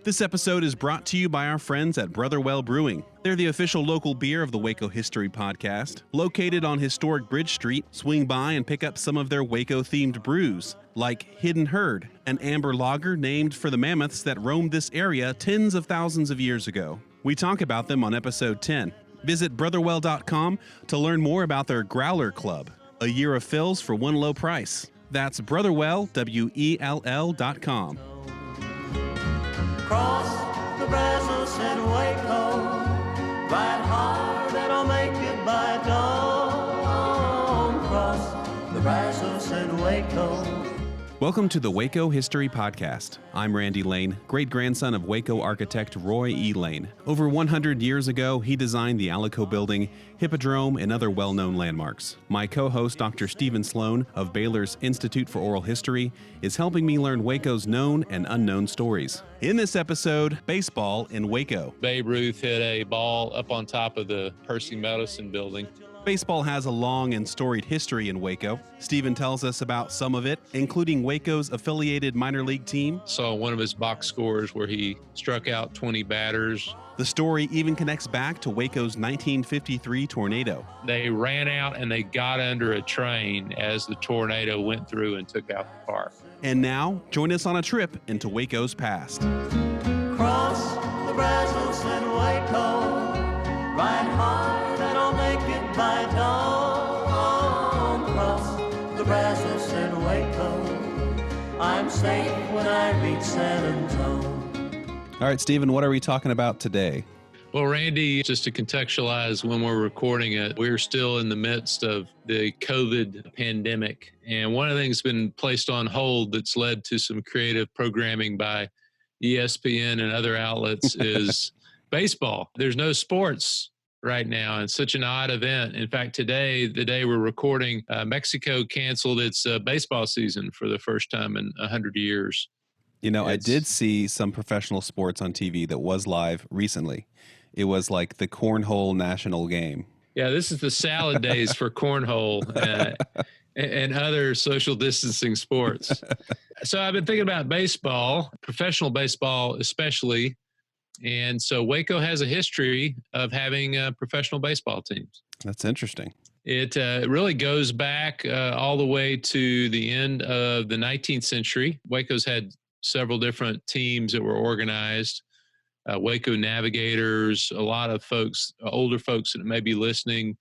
This episode is brought to you by our friends at Brotherwell Brewing. They're the official local beer of the Waco History Podcast. Located on historic Bridge Street, swing by and pick up some of their Waco-themed brews, like Hidden Herd, an amber lager named for the mammoths that roamed this area tens of thousands of years ago. We talk about them on episode 10. Visit brotherwell.com to learn more about their Growler Club, a year of fills for one low price. That's Brotherwell, WELL.com. Cross the Brazos and Waco, ride hard and I'll make it by dawn. Cross the Brazos and Waco. Welcome to the Waco History Podcast. I'm Randy Lane, great-grandson of Waco architect Roy E. Lane. Over 100 years ago, he designed the Alico Building, Hippodrome, and other well-known landmarks. My co-host, Dr. Stephen Sloan of Baylor's Institute for Oral History, is helping me learn Waco's known and unknown stories. In this episode, baseball in Waco. Babe Ruth hit a ball up on top of the Percy Medicine building. Baseball has a long and storied history in Waco. Stephen tells us about some of it, including Waco's affiliated minor league team. Saw one of his box scores where he struck out 20 batters. The story even connects back to Waco's 1953 tornado. They ran out and they got under a train as the tornado went through and took out the park. And now, join us on a trip into Waco's past. Cross the Brazos and Waco, ride hard and I'll make it by dawn. Cross the Brazos and Waco, I'm safe when I reach San Antonio. All right, Stephen, what are we talking about today? Well, Randy, just to contextualize when we're recording it, we're still in the midst of the COVID pandemic. And one of the things that's been placed on hold that's led to some creative programming by ESPN and other outlets is baseball. There's no sports right now. It's such an odd event. In fact, today, the day we're recording, Mexico canceled its baseball season for the first time in 100 years. You know, I did see some professional sports on TV that was live recently. It was like the cornhole national game. Yeah, this is the salad days for cornhole and other social distancing sports. So I've been thinking about baseball, professional baseball especially. And so Waco has a history of having professional baseball teams. That's interesting. It really goes back all the way to the end of the 19th century. Waco's had several different teams that were organized. Waco Navigators, a lot of folks, older folks that may be listening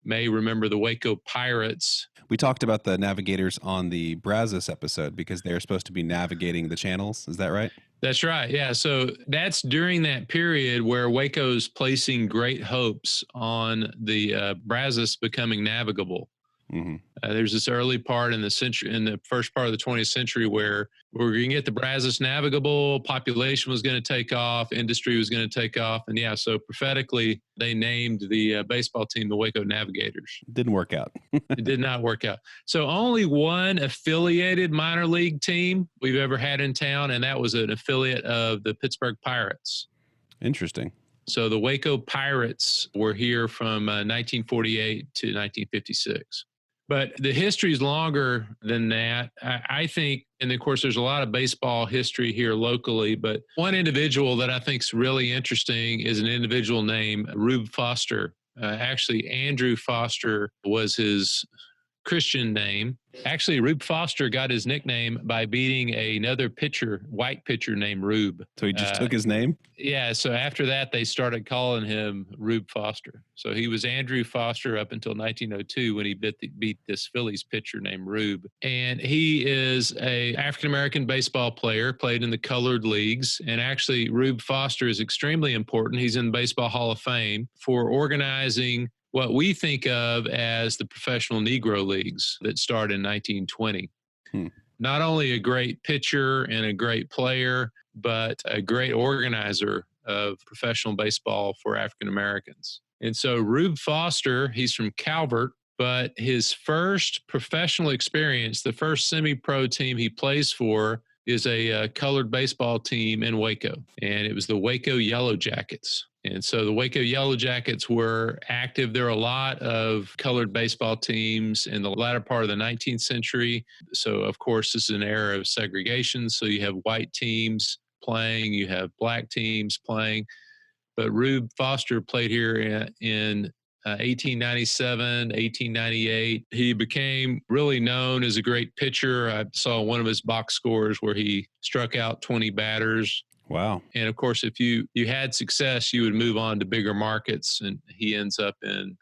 may remember the Waco Pirates. We talked about the Navigators on the Brazos episode because they're supposed to be navigating the channels. Is that right? That's right. Yeah. So that's during that period where Waco's placing great hopes on the Brazos becoming navigable. Mm-hmm. There's this early part in the century, in the first part of the 20th century, where we're going to get the Brazos navigable. Population was going to take off, industry was going to take off, and yeah, so prophetically, they named the baseball team the Waco Navigators. Didn't work out. It did not work out. So only one affiliated minor league team we've ever had in town, and that was an affiliate of the Pittsburgh Pirates. Interesting. So the Waco Pirates were here from 1948 to 1956. But the history is longer than that. I think, and of course, there's a lot of baseball history here locally, but one individual that I think is really interesting is an individual named Rube Foster. Actually, Andrew Foster was his Christian name. Actually, Rube Foster got his nickname by beating another pitcher, white pitcher named Rube. So he just took his name? Yeah. So after that, they started calling him Rube Foster. So he was Andrew Foster up until 1902 when he beat this Phillies pitcher named Rube. And he is a African-American baseball player, played in the colored leagues. And actually, Rube Foster is extremely important. He's in the Baseball Hall of Fame for organizing what we think of as the professional Negro leagues that started in 1920. Not only a great pitcher and a great player, but a great organizer of professional baseball for African Americans. And so Rube Foster, he's from Calvert, but his first professional experience, the first semi-pro team he plays for, is a colored baseball team in Waco, and it was the Waco Yellow Jackets. And so the Waco Yellow Jackets were active. There are a lot of colored baseball teams in the latter part of the 19th century. So, of course, this is an era of segregation. So you have white teams playing, you have black teams playing. But Rube Foster played here in 1897, 1898. He became really known as a great pitcher. I saw one of his box scores where he struck out 20 batters. Wow. And of course, if you had success, you would move on to bigger markets. And he ends up in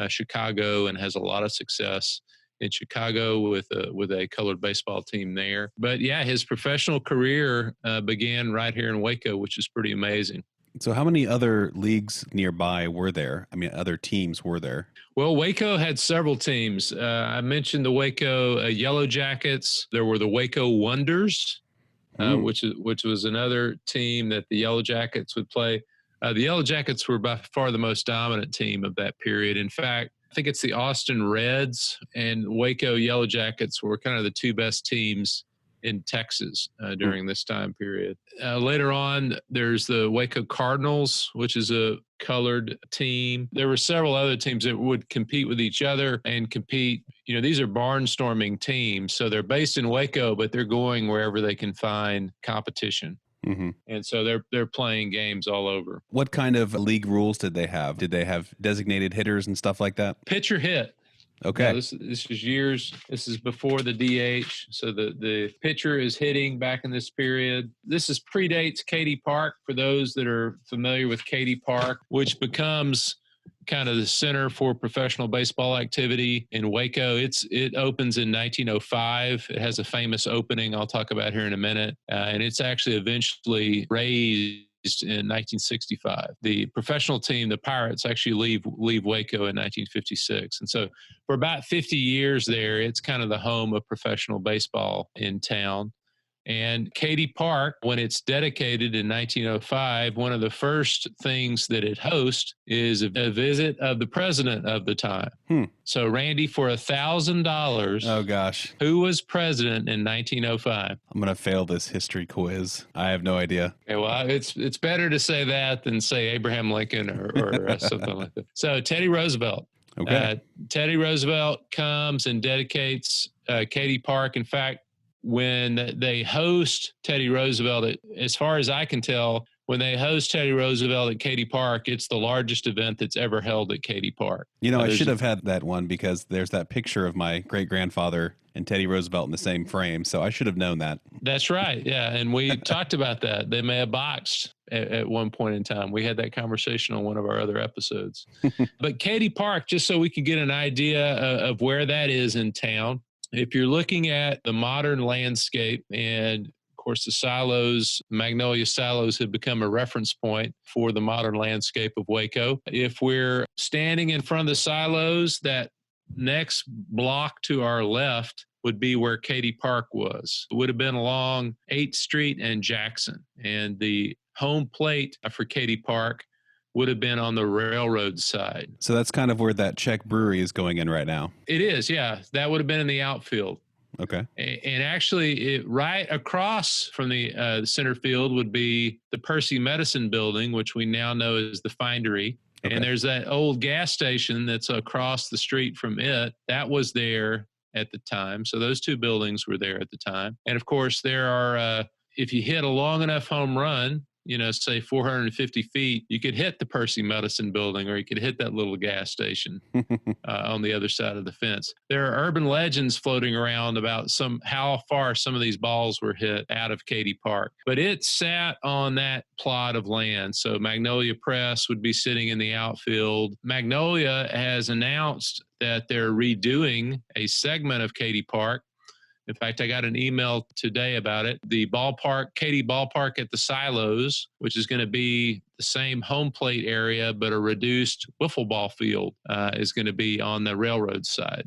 Chicago and has a lot of success in Chicago with a colored baseball team there. But yeah, his professional career began right here in Waco, which is pretty amazing. So how many other leagues nearby were there? I mean, other teams were there? Well, Waco had several teams. I mentioned the Waco Yellow Jackets. There were the Waco Wonders, which was another team that the Yellow Jackets would play. The Yellow Jackets were by far the most dominant team of that period. In fact, I think it's the Austin Reds and Waco Yellow Jackets were kind of the two best teams in Texas during this time period. Later on, there's the Waco Cardinals, which is a colored team. There were several other teams that would compete with each other and compete. You know, these are barnstorming teams. So they're based in Waco, but they're going wherever they can find competition. Mm-hmm. And so they're playing games all over. What kind of league rules did they have? Did they have designated hitters and stuff like that? Pitcher hit. Okay. This is years. This is before the DH. So the pitcher is hitting back in this period. This predates Katy Park, for those that are familiar with Katy Park, which becomes kind of the center for professional baseball activity in Waco. It opens in 1905. It has a famous opening I'll talk about here in a minute. And it's actually eventually raised in 1965. The professional team, the Pirates, actually leave Waco in 1956. And so for about 50 years there, it's kind of the home of professional baseball in town. And Katy Park, when it's dedicated in 1905, one of the first things that it hosts is a visit of the president of the time. So, Randy, for $1,000, oh gosh, who was president in 1905? I'm going to fail this history quiz. I have no idea. Okay, well, it's better to say that than say Abraham Lincoln or something like that. So, Teddy Roosevelt. Okay. Teddy Roosevelt comes and dedicates Katy Park. In fact, when they host Teddy Roosevelt, as far as I can tell, when they host Teddy Roosevelt at Katy Park, it's the largest event that's ever held at Katy Park. You know, I should have had that one because there's that picture of my great-grandfather and Teddy Roosevelt in the same frame, so I should have known that. That's right, yeah, and we talked about that. They may have boxed at one point in time. We had that conversation on one of our other episodes. But Katy Park, just so we can get an idea of where that is in town, if you're looking at the modern landscape, and of course the silos, Magnolia silos have become a reference point for the modern landscape of Waco. If we're standing in front of the silos, that next block to our left would be where Katy Park was. It would have been along 8th Street and Jackson. And the home plate for Katy Park would have been on the railroad side. So that's kind of where that Czech brewery is going in right now. It is, yeah. That would have been in the outfield. Okay. And actually, right across from the center field would be the Percy Medicine Building, which we now know is the Findery. Okay. And there's that old gas station that's across the street from it. That was there at the time. So those two buildings were there at the time. And of course, there are, if you hit a long enough home run, you know, say 450 feet, you could hit the Percy Medicine Building, or you could hit that little gas station on the other side of the fence. There are urban legends floating around about how far some of these balls were hit out of Katy Park. But it sat on that plot of land. So Magnolia Press would be sitting in the outfield. Magnolia has announced that they're redoing a segment of Katy Park. In fact, I got an email today about it. The ballpark, Katy Ballpark at the Silos, which is going to be the same home plate area, but a reduced wiffle ball field, is going to be on the railroad side,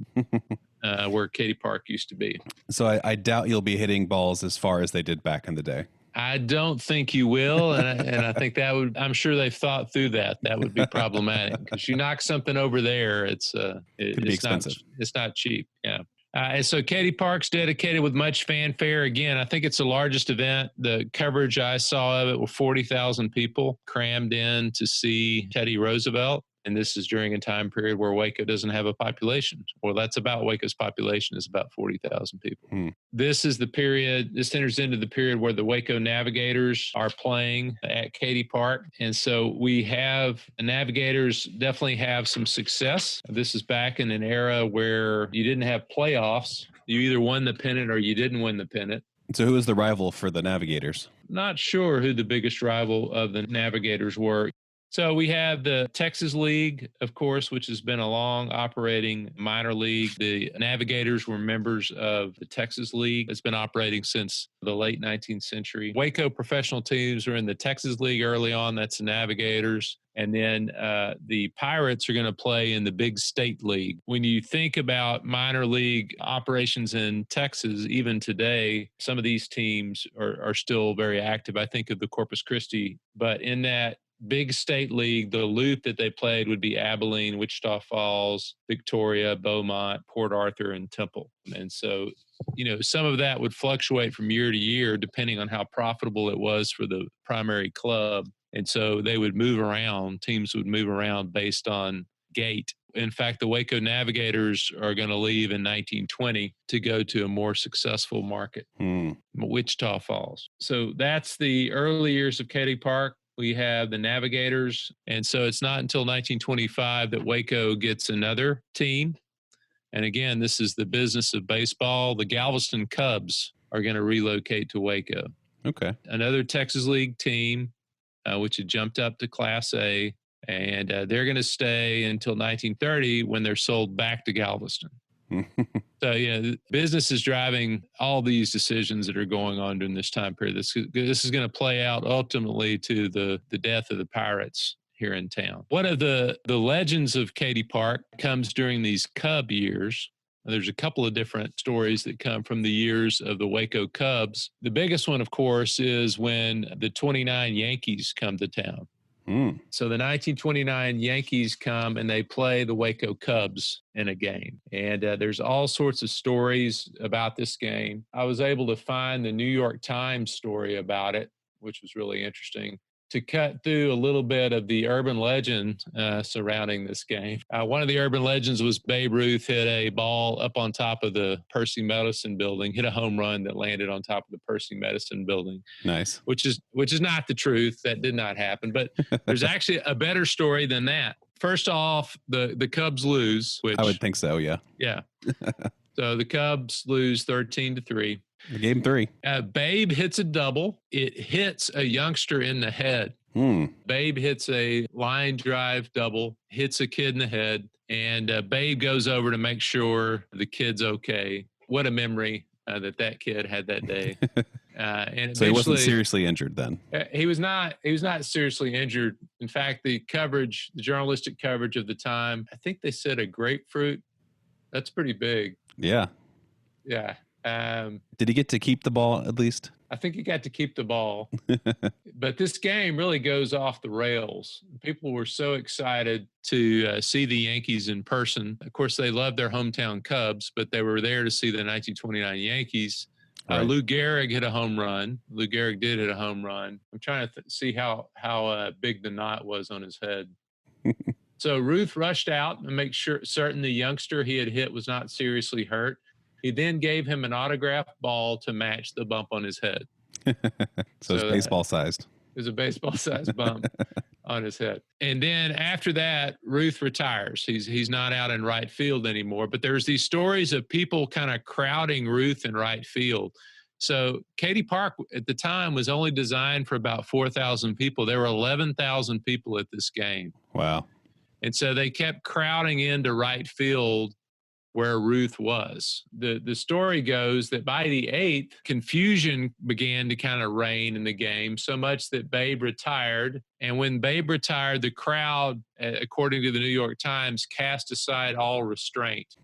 where Katy Park used to be. So I doubt you'll be hitting balls as far as they did back in the day. I don't think you will, and I think I'm sure they've thought through that. That would be problematic because you knock something over there, it's expensive. It's not cheap, yeah. And so Katy Park's dedicated with much fanfare. Again, I think it's the largest event. The coverage I saw of it were 40,000 people crammed in to see Teddy Roosevelt. And this is during a time period where Waco doesn't have a population. Well, that's about Waco's population is about 40,000 people. This is the period, this enters into the period where the Waco Navigators are playing at Katy Park. And so we have the Navigators definitely have some success. This is back in an era where you didn't have playoffs. You either won the pennant or you didn't win the pennant. So who is the rival for the Navigators? Not sure who the biggest rival of the Navigators were. So we have the Texas League, of course, which has been a long operating minor league. The Navigators were members of the Texas League. It's been operating since the late 19th century. Waco professional teams are in the Texas League early on. That's the Navigators. And then the Pirates are going to play in the Big State League. When you think about minor league operations in Texas, even today, some of these teams are still very active. I think of the Corpus Christi, but in that Big State League, the loop that they played would be Abilene, Wichita Falls, Victoria, Beaumont, Port Arthur, and Temple. And so, some of that would fluctuate from year to year depending on how profitable it was for the primary club. And so they would move around, teams would move around based on gate. In fact, the Waco Navigators are going to leave in 1920 to go to a more successful market, Wichita Falls. So that's the early years of Katy Park. We have the Navigators. And so it's not until 1925 that Waco gets another team. And again, this is the business of baseball. The Galveston Cubs are going to relocate to Waco. Okay. Another Texas League team, which had jumped up to Class A. And they're going to stay until 1930 when they're sold back to Galveston. So, business is driving all these decisions that are going on during this time period. This is going to play out ultimately to the death of the Pirates here in town. One of the legends of Katy Park comes during these Cub years. There's a couple of different stories that come from the years of the Waco Cubs. The biggest one, of course, is when the 29 Yankees come to town. So the 1929 Yankees come and they play the Waco Cubs in a game. And there's all sorts of stories about this game. I was able to find the New York Times story about it, which was really interesting, to cut through a little bit of the urban legend surrounding this game. One of the urban legends was Babe Ruth hit a ball up on top of the Percy Medicine building, hit a home run that landed on top of the Percy Medicine building. Nice. Which is not the truth. That did not happen. But there's actually a better story than that. First off, the Cubs lose. Which, I would think so, yeah. Yeah. So the Cubs lose 13-3. Game 3. Babe hits a double. It hits a youngster in the head. Babe hits a line drive double, hits a kid in the head, and Babe goes over to make sure the kid's okay. What a memory that kid had that day. And so he wasn't seriously injured then? He was not seriously injured. In fact, the journalistic coverage of the time, I think they said a grapefruit. That's pretty big. Yeah. Yeah. Did he get to keep the ball at least? I think he got to keep the ball. But this game really goes off the rails. People were so excited to see the Yankees in person. Of course, they loved their hometown Cubs, but they were there to see the 1929 Yankees. Right. Lou Gehrig hit a home run. Lou Gehrig did hit a home run. I'm trying to see how big the knot was on his head. So Ruth rushed out and make certain the youngster he had hit was not seriously hurt. He then gave him an autographed ball to match the bump on his head. So it's baseball-sized. It was a baseball-sized bump on his head. And then after that, Ruth retires. He's not out in right field anymore. But there's these stories of people kind of crowding Ruth in right field. So Katy Park at the time was only designed for about 4,000 people. There were 11,000 people at this game. Wow. And so they kept crowding into right field where Ruth was. The story goes that by the 8th, confusion began to kind of reign in the game, so much that Babe retired. And when Babe retired, the crowd, according to the New York Times, cast aside all restraint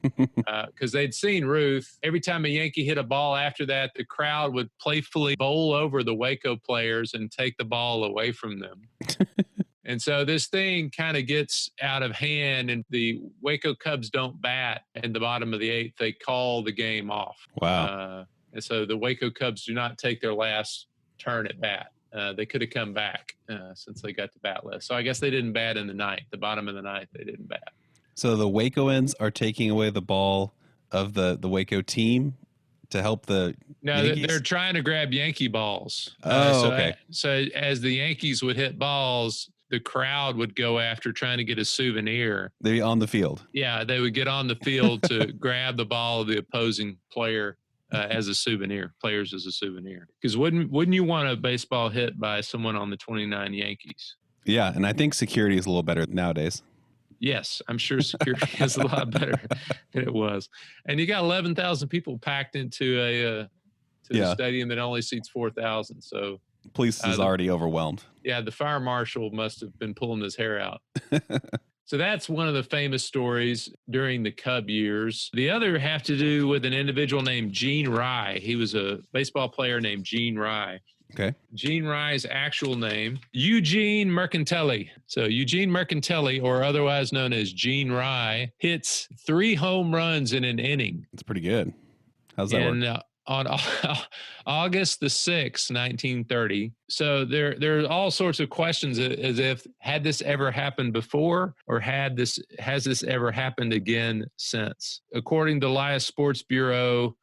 because they'd seen Ruth. Every time a Yankee hit a ball after that, the crowd would playfully bowl over the Waco players and take the ball away from them. And so this thing kind of gets out of hand, and the Waco Cubs don't bat in the bottom of the 8th. They call the game off. Wow. And so the Waco Cubs do not take their last turn at bat they could have come back since they got to bat less. So I guess they didn't bat in the ninth. The bottom of the ninth, they didn't bat. So the Wacoans are taking away the ball of the Waco team to help the No, Yankees? they're trying to grab Yankee balls. Okay. So as the Yankees would hit balls, the crowd would go after trying to get a souvenir. They'd be on the field. Yeah, they would get on the field to grab the ball of the opposing player as a souvenir, players as a souvenir. Because wouldn't you want a baseball hit by someone on the 29 Yankees? Yeah, and I think security is a little better nowadays. Yes, I'm sure security is a lot better than it was. And you got 11,000 people packed into the stadium that only seats 4,000. So police is already overwhelmed. Yeah, the fire marshal must have been pulling his hair out. So that's one of the famous stories during the Cub years. The other have to do with an individual named Gene Rye. He was a baseball player named Gene Rye. Okay. Gene Rye's actual name, Eugene Mercantelli. So Eugene Mercantelli, or otherwise known as Gene Rye, hits 3 home runs in an inning. That's pretty good. How's that work? On August the 6th, 1930. So there are all sorts of questions as if, had this ever happened before, or has this ever happened again since? According to the Elias Sports Bureau,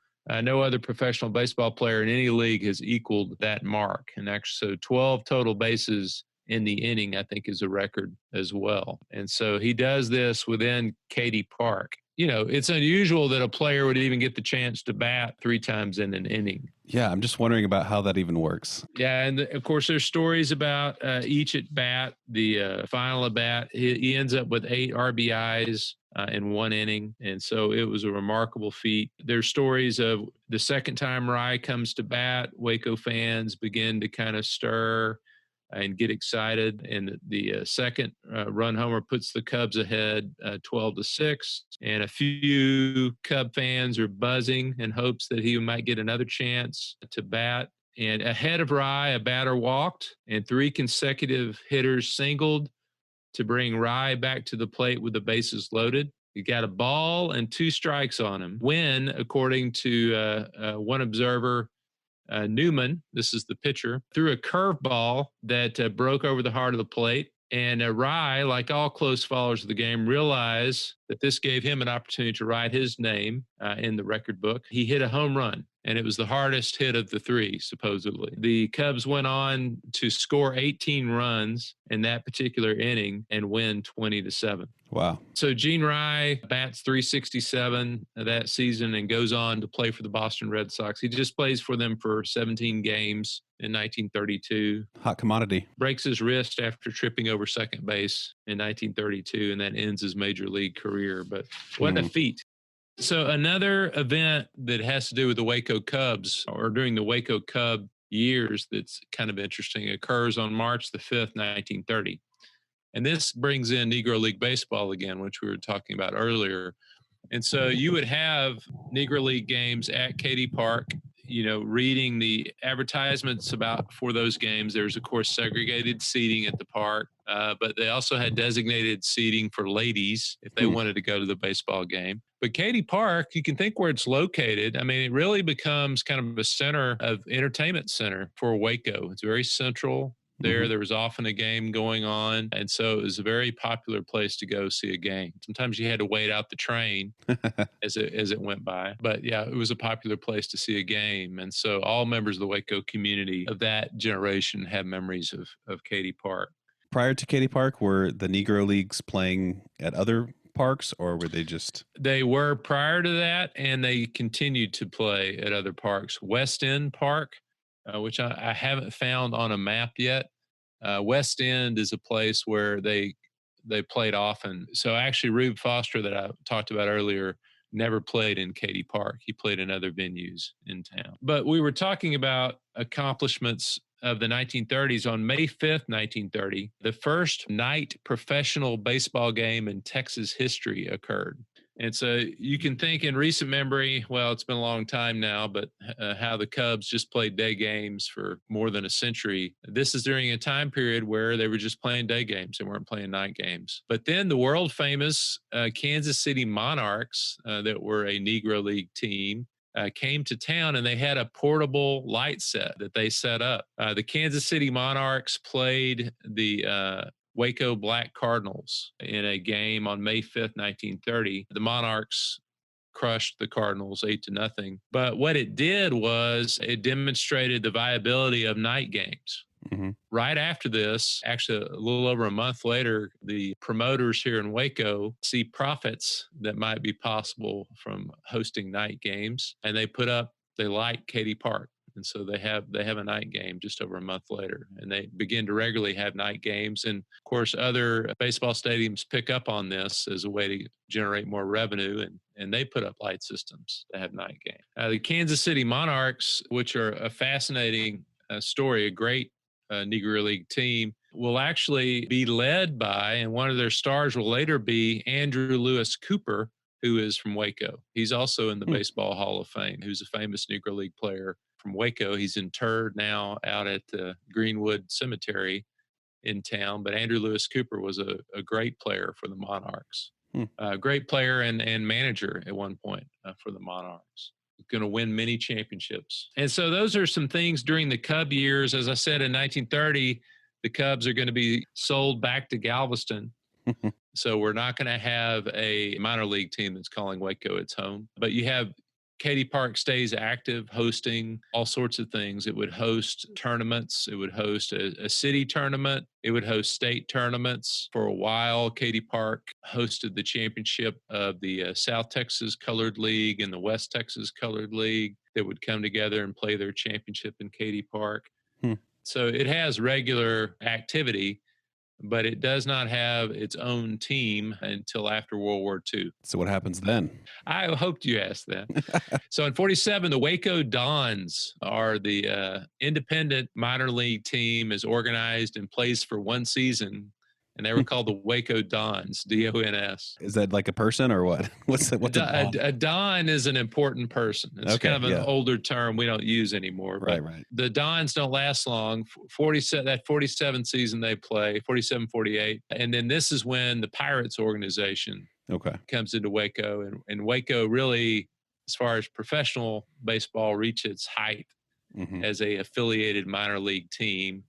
no other professional baseball player in any league has equaled that mark. And actually, so 12 total bases in the inning, I think, is a record as well. And so he does this within Katy Park. You know, it's unusual that a player would even get the chance to bat 3 times in an inning. Yeah, I'm just wondering about how that even works. Yeah, and of course, there's stories about each at bat, the final at bat. He ends up with 8 RBIs in 1 inning, and so it was a remarkable feat. There's stories of the second time Rye comes to bat, Waco fans begin to kind of stir and get excited. And the second run homer puts the Cubs ahead 12-6. And a few Cub fans are buzzing in hopes that he might get another chance to bat. And ahead of Rye, a batter walked, and 3 consecutive hitters singled to bring Rye back to the plate with the bases loaded. He got a ball and 2 strikes on him when, according to one observer, Newman, this is the pitcher, threw a curveball that broke over the heart of the plate. And Rye, like all close followers of the game, realized that this gave him an opportunity to write his name in the record book. He hit a home run, and it was the hardest hit of the 3, supposedly. The Cubs went on to score 18 runs in that particular inning and win 20-7. Wow. So Gene Rye bats .367 that season and goes on to play for the Boston Red Sox. He just plays for them for 17 games in 1932. Hot commodity. Breaks his wrist after tripping over second base in 1932, and that ends his major league career. But what a feat. So another event that has to do with the Waco Cubs, or during the Waco Cub years, that's kind of interesting, occurs on March the 5th, 1930. And this brings in Negro League Baseball again, which we were talking about earlier. And so you would have Negro League games at Katy Park, you know, reading the advertisements for those games. There's, of course, segregated seating at the park, but they also had designated seating for ladies if they wanted to go to the baseball game. But Katy Park, you can think where it's located. I mean, it really becomes kind of a center of entertainment center for Waco. It's very central. There was often a game going on, and so it was a very popular place to go see a game. Sometimes you had to wait out the train as it went by, but yeah, it was a popular place to see a game. And so all members of the Waco community of that generation have memories of Katy Park. Prior to Katy Park, were the Negro Leagues playing at other parks, or were they just? They were prior to that, and they continued to play at other parks. West End Park, which I haven't found on a map yet. West End is a place where they played often. So actually, Rube Foster, that I talked about earlier, never played in Katy Park. He played in other venues in town. But we were talking about accomplishments of the 1930s. On May 5th, 1930, the first night professional baseball game in Texas history occurred. And so you can think in recent memory, well, it's been a long time now, but how the Cubs just played day games for more than a century. This is during a time period where they were just playing day games. They weren't playing night games. But then the world famous Kansas City Monarchs, that were a Negro League team, came to town, and they had a portable light set that they set up. The Kansas City Monarchs played the Waco Black Cardinals in a game on May 5th, 1930. The Monarchs crushed the Cardinals 8-0. But what it did was it demonstrated the viability of night games. Mm-hmm. Right after this, actually a little over a month later, the promoters here in Waco see profits that might be possible from hosting night games, and they light Katy Park. And so they have a night game just over a month later, and they begin to regularly have night games. And of course, other baseball stadiums pick up on this as a way to generate more revenue, and they put up light systems to have night games. The Kansas City Monarchs, which are a fascinating story, a great Negro League team, will actually be led by, and one of their stars will later be Andrew Lewis Cooper, who is from Waco. He's also in the Baseball Hall of Fame, who's a famous Negro League player from Waco. He's interred now out at the Greenwood Cemetery in town, but Andrew Lewis Cooper was a great player for the Monarchs. A great player and manager at one point for the Monarchs. Going to win many championships. And so those are some things during the Cub years. As I said, in 1930, the Cubs are going to be sold back to Galveston. So we're not going to have a minor league team that's calling Waco its home. But you have Katy Park stays active, hosting all sorts of things. It would host tournaments. It would host a city tournament. It would host state tournaments. For a while, Katy Park hosted the championship of the South Texas Colored League and the West Texas Colored League that would come together and play their championship in Katy Park. So it has regular activity, but it does not have its own team until after World War II. So what happens then? I hoped you asked that. So in 47, the Waco Dons are the independent minor league team, is organized and plays for one season. And they were called the Waco Dons, D-O-N-S. Is that like a person or what? What's a Don is an important person. It's kind of an older term we don't use anymore. Right, right. The Dons don't last long. 47 season they play, 47, 48. And then this is when the Pirates organization comes into Waco. And Waco really, as far as professional baseball, reached its height as a affiliated minor league team.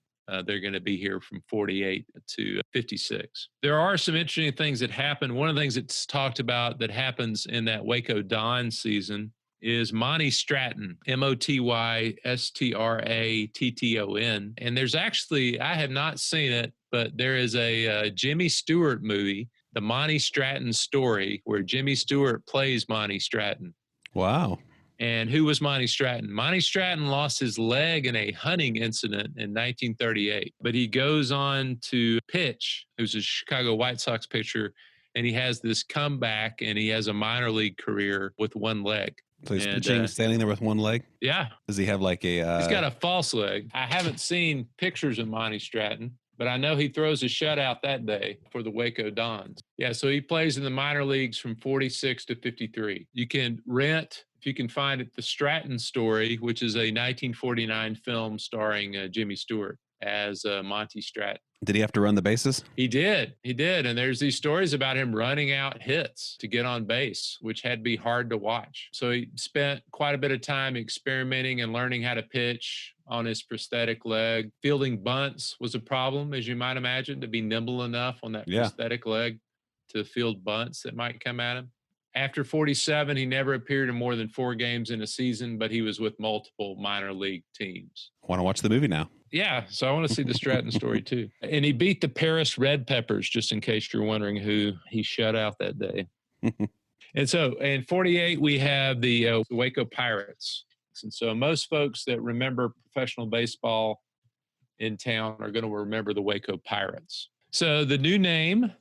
They're going to be here from 48 to 56. There are some interesting things that happen. One of the things that's talked about that happens in that Waco Don season is Monty Stratton, M-O-T-Y-S-T-R-A-T-T-O-N. And there's actually, I have not seen it, but there is a Jimmy Stewart movie, The Monty Stratton Story, where Jimmy Stewart plays Monty Stratton. Wow. And who was Monty Stratton? Monty Stratton lost his leg in a hunting incident in 1938, but he goes on to pitch. He was a Chicago White Sox pitcher, and he has this comeback, and he has a minor league career with one leg. So he's pitching, standing there with one leg? Yeah. Does he have like a... He's got a false leg. I haven't seen pictures of Monty Stratton, but I know he throws a shutout that day for the Waco Dons. Yeah, so he plays in the minor leagues from 46 to 53. You can rent... If you can find it, The Stratton Story, which is a 1949 film starring Jimmy Stewart as Monty Stratton. Did he have to run the bases? He did. And there's these stories about him running out hits to get on base, which had to be hard to watch. So he spent quite a bit of time experimenting and learning how to pitch on his prosthetic leg. Fielding bunts was a problem, as you might imagine, to be nimble enough on that prosthetic leg to field bunts that might come at him. After 47, he never appeared in more than 4 games in a season, but he was with multiple minor league teams. I want to watch the movie now. Yeah, so I want to see the Stratton Story too. And he beat the Paris Red Peppers, just in case you're wondering who he shut out that day. And so in 48, we have the Waco Pirates. And so most folks that remember professional baseball in town are going to remember the Waco Pirates. So the new name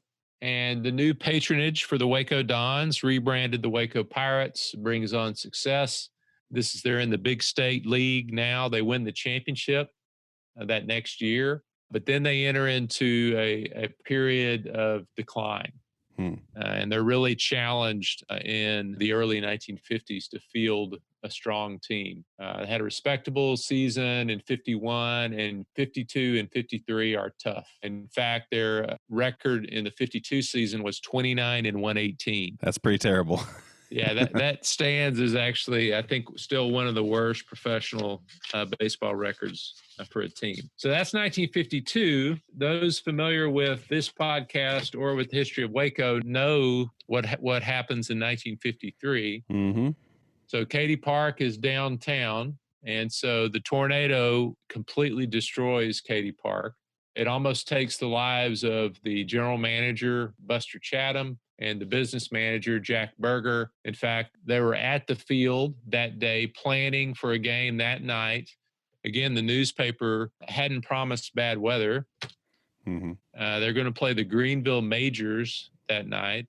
and the new patronage for the Waco Dons, rebranded the Waco Pirates, brings on success. They're in the big state league now. They win the championship that next year, but then they enter into a period of decline. And they're really challenged in the early 1950s to field a strong team. They had a respectable season in 51, and 52 and 53 are tough. In fact, their record in the 52 season was 29 and 118. That's pretty terrible. Yeah, that stands as actually, I think, still one of the worst professional baseball records for a team. So that's 1952. Those familiar with this podcast or with the history of Waco know what happens in 1953. Mm-hmm. So Katy Park is downtown, and so the tornado completely destroys Katy Park. It almost takes the lives of the general manager, Buster Chatham, and the business manager, Jack Berger. In fact, they were at the field that day planning for a game that night. Again, the newspaper hadn't promised bad weather. Mm-hmm. They're going to play the Greenville Majors that night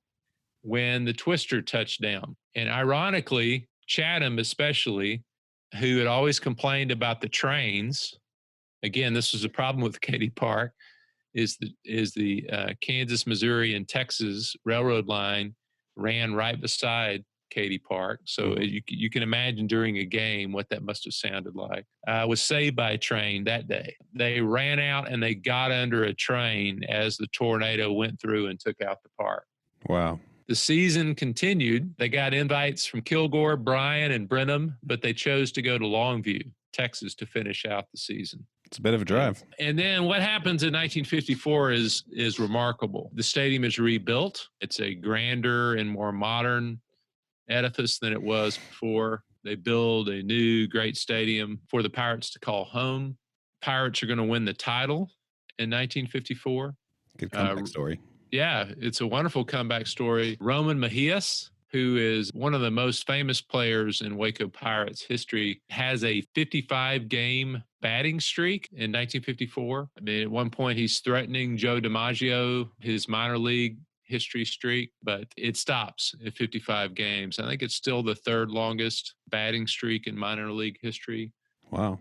when the Twister touched down. And ironically, Chatham especially, who had always complained about the trains, again, this was a problem with Katy Park, is the Kansas, Missouri, and Texas railroad line ran right beside Katy Park. So you can imagine during a game what that must have sounded like. Was saved by a train that day. They ran out and they got under a train as the tornado went through and took out the park. Wow. The season continued. They got invites from Kilgore, Bryan, and Brenham, but they chose to go to Longview, Texas, to finish out the season. It's a bit of a drive. And then what happens in 1954 is remarkable. The stadium is rebuilt. It's a grander and more modern edifice than it was before. They build a new great stadium for the Pirates to call home. Pirates are going to win the title in 1954. Good comeback story. Yeah, it's a wonderful comeback story. Roman Mejias, who is one of the most famous players in Waco Pirates history, has a 55-game batting streak in 1954. I mean, at one point, he's threatening Joe DiMaggio, his minor league history streak, but it stops at 55 games. I think it's still the third longest batting streak in minor league history. Wow.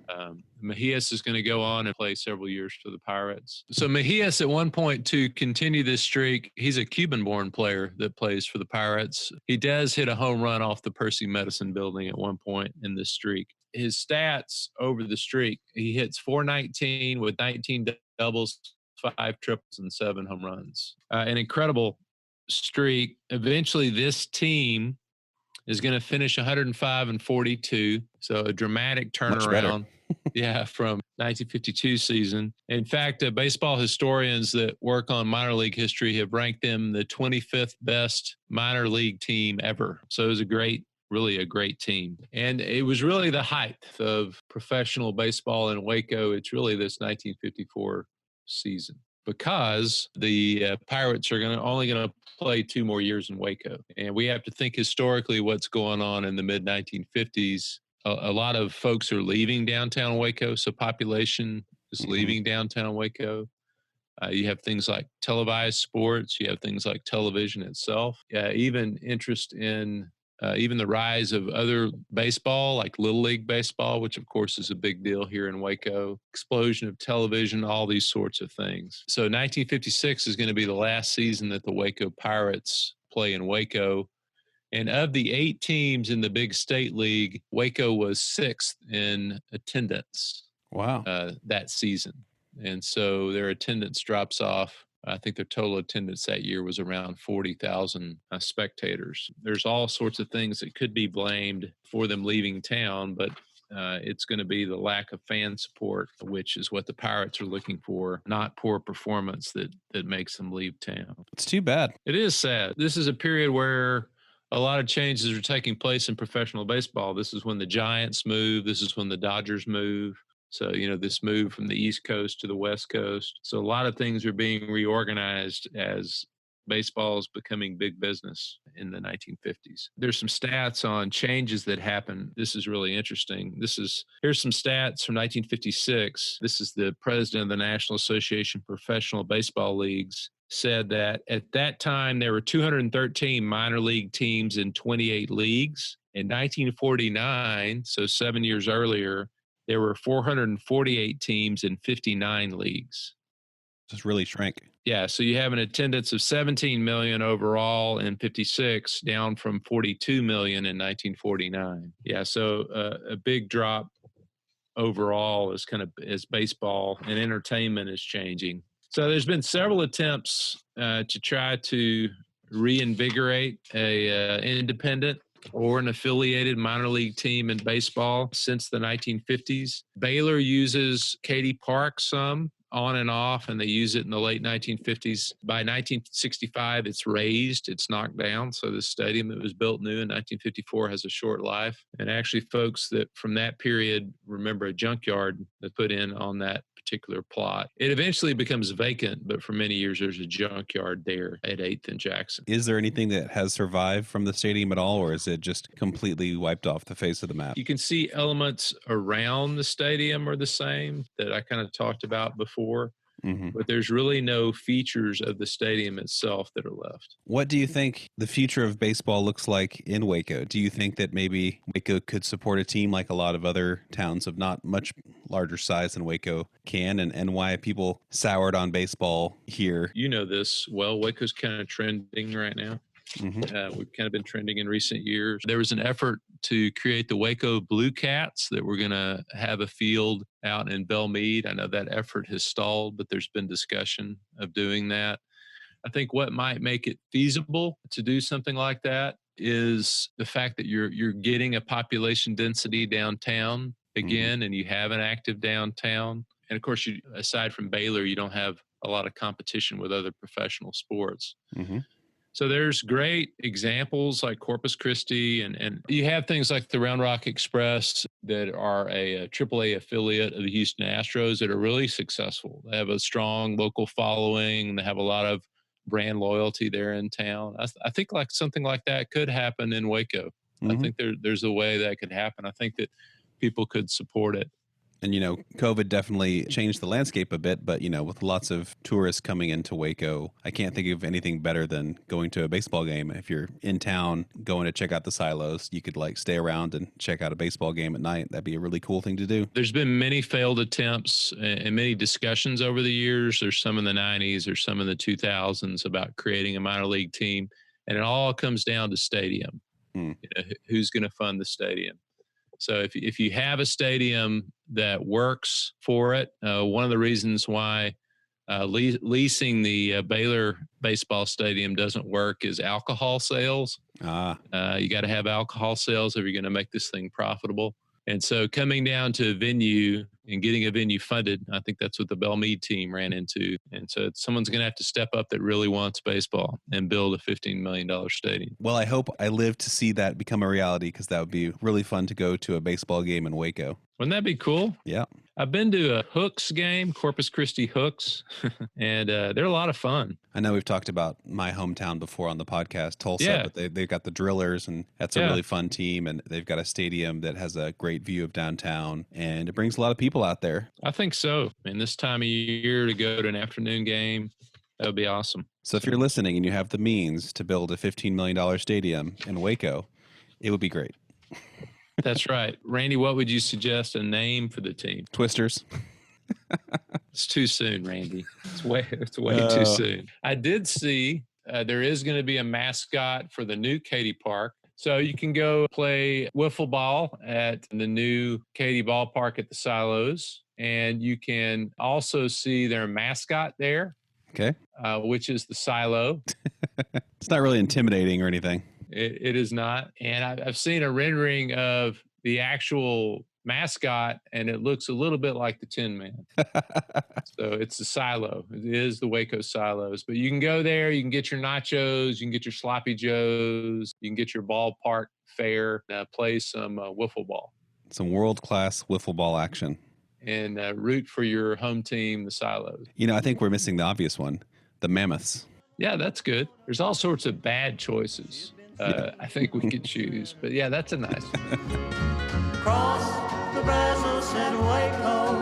Mejias is going to go on and play several years for the Pirates. So Mejias, at one point, to continue this streak, he's a Cuban-born player that plays for the Pirates. He does hit a home run off the Percy Medicine Building at one point in this streak. His stats over the streak, he hits .419 with 19 doubles, 5 triples, and 7 home runs. An incredible streak. Eventually, this team is going to finish 105-42. So a dramatic turnaround. Yeah, from 1952 season. In fact, baseball historians that work on minor league history have ranked them the 25th best minor league team ever. So it was really a great team. And it was really the height of professional baseball in Waco. It's really this 1954 season, because the Pirates are only going to play 2 more years in Waco. And we have to think historically what's going on in the mid-1950s. A lot of folks are leaving downtown Waco, so population is leaving downtown Waco. You have things like televised sports. You have things like television itself. Even interest in even the rise of other baseball, like Little League baseball, which of course is a big deal here in Waco. Explosion of television, all these sorts of things. So 1956 is going to be the last season that the Waco Pirates play in Waco. And of the 8 teams in the big state league, Waco was 6th in attendance. Wow. That season. And so their attendance drops off. I think their total attendance that year was around 40,000 spectators. There's all sorts of things that could be blamed for them leaving town, but it's going to be the lack of fan support, which is what the Pirates are looking for, not poor performance that makes them leave town. It's too bad. It is sad. This is a period where a lot of changes are taking place in professional baseball. This is when the Giants move. This is when the Dodgers move. So, this move from the East Coast to the West Coast. So a lot of things are being reorganized as baseball is becoming big business in the 1950s. There's some stats on changes that happened. This is really interesting. Here's some stats from 1956. This is the president of the National Association of Professional Baseball Leagues, said that at that time there were 213 minor league teams in 28 leagues. In 1949, so 7 years earlier, there were 448 teams in 59 leagues. Just really shrank. Yeah, so you have an attendance of 17 million overall in 56, down from 42 million in 1949. Yeah, so a big drop overall as baseball and entertainment is changing. So there's been several attempts to try to reinvigorate a independent or an affiliated minor league team in baseball since the 1950s. Baylor uses Katy Park some on and off, and they use it in the late 1950s. By 1965, it's raised, it's knocked down. So the stadium that was built new in 1954 has a short life. And actually, folks that from that period remember a junkyard that put in on that particular plot. It eventually becomes vacant, but for many years, there's a junkyard there at 8th and Jackson. Is there anything that has survived from the stadium at all, or is it just completely wiped off the face of the map? You can see elements around the stadium are the same that I kind of talked about before. Mm-hmm. But there's really no features of the stadium itself that are left. What do you think the future of baseball looks like in Waco? Do you think that maybe Waco could support a team like a lot of other towns of not much larger size than Waco can, and why people soured on baseball here? You know this well. Waco's kind of trending right now. Mm-hmm. We've kind of been trending in recent years. There was an effort to create the Waco Blue Cats that we're going to have a field out in Belmead. I know that effort has stalled, but there's been discussion of doing that. I think what might make it feasible to do something like that is the fact that you're getting a population density downtown again, and you have an active downtown. And of course, aside from Baylor, you don't have a lot of competition with other professional sports. Mm-hmm. So there's great examples like Corpus Christi, and you have things like the Round Rock Express that are a AAA affiliate of the Houston Astros that are really successful. They have a strong local following. They have a lot of brand loyalty there in town. I think like something like that could happen in Waco. Mm-hmm. I think there's a way that could happen. I think that people could support it. And, COVID definitely changed the landscape a bit, but, with lots of tourists coming into Waco, I can't think of anything better than going to a baseball game. If you're in town going to check out the silos, you could stay around and check out a baseball game at night. That'd be a really cool thing to do. There's been many failed attempts and many discussions over the years. There's some in the 90s, there's some in the 2000s about creating a minor league team. And it all comes down to stadium. Who's going to fund the stadium? So if you have a stadium that works for it, one of the reasons why leasing the Baylor baseball stadium doesn't work is alcohol sales. You got to have alcohol sales if you're going to make this thing profitable. And so coming down to a venue and getting a venue funded, I think that's what the Belmead team ran into. And so someone's going to have to step up that really wants baseball and build a $15 million stadium. Well, I hope I live to see that become a reality, because that would be really fun to go to a baseball game in Waco. Wouldn't that be cool? Yeah. I've been to a Hooks game, Corpus Christi Hooks, and they're a lot of fun. I know we've talked about my hometown before on the podcast, Tulsa, Yeah. But they've got the Drillers, and that's a really fun team, and they've got a stadium that has a great view of downtown, and it brings a lot of people out there. I think so. And this time of year to go to an afternoon game, that would be awesome. So if you're listening and you have the means to build a $15 million stadium in Waco, it would be great. That's right. Randy, what would you suggest a name for the team? Twisters. It's too soon, Randy. It's way too soon. I did see there is going to be a mascot for the new Katy Park. So you can go play wiffle ball at the new Katy Ballpark at the Silos. And you can also see their mascot there. Okay. Which is the silo. It's not really intimidating or anything. It is not. And I've seen a rendering of the actual mascot, and it looks a little bit like the Tin Man. So it's the silo. It is the Waco Silos. But you can go there. You can get your nachos. You can get your sloppy joes. You can get your ballpark fare. Play some wiffle ball. Some world-class wiffle ball action. And root for your home team, the Silos. I think we're missing the obvious one, the Mammoths. Yeah, that's good. There's all sorts of bad choices. I think we could choose. But yeah, that's a nice one. Cross the Brazos at Waco,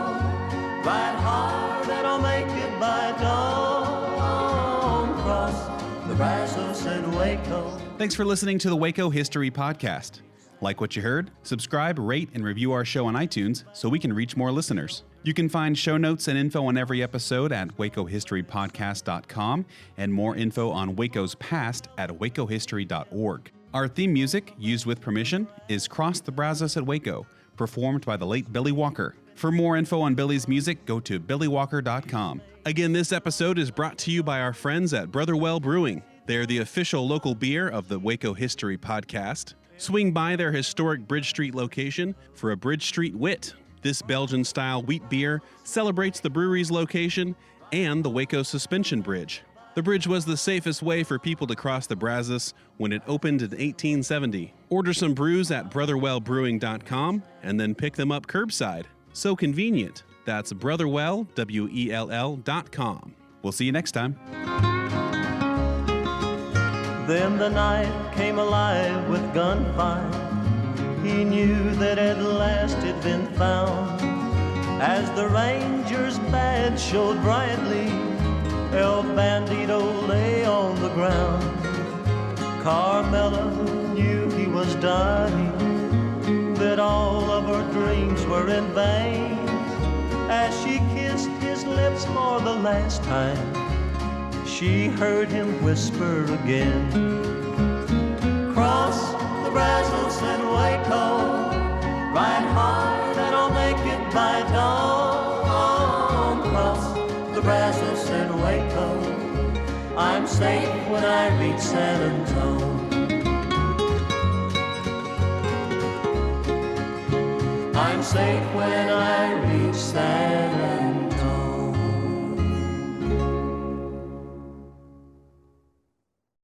ride hard and I'll make it by dawn. Cross the Brazos at Waco. Thanks for listening to the Waco History Podcast. Like what you heard? Subscribe, rate, and review our show on iTunes so we can reach more listeners. You can find show notes and info on every episode at wacohistorypodcast.com and more info on Waco's past at wacohistory.org. Our theme music, used with permission, is Cross the Brazos at Waco, performed by the late Billy Walker. For more info on Billy's music, go to billywalker.com. Again, this episode is brought to you by our friends at Brotherwell Brewing. They're the official local beer of the Waco History Podcast. Swing by their historic Bridge Street location for a Bridge Street Wit. This Belgian-style wheat beer celebrates the brewery's location and the Waco Suspension Bridge. The bridge was the safest way for people to cross the Brazos when it opened in 1870. Order some brews at brotherwellbrewing.com and then pick them up curbside. So convenient. That's Brotherwell, WELL.com. We'll see you next time. Then the night came alive with gunfire. He knew that at last it'd been found. As the ranger's badge showed brightly, El Bandito lay on the ground. Carmela knew he was dying, that all of her dreams were in vain. As she kissed his lips for the last time, she heard him whisper again. Cross the Brazos and Waco, ride hard and I'll make it by dawn. Cross the Brazos and Waco, I'm safe when I reach San Antone. I'm safe when I reach San Antone.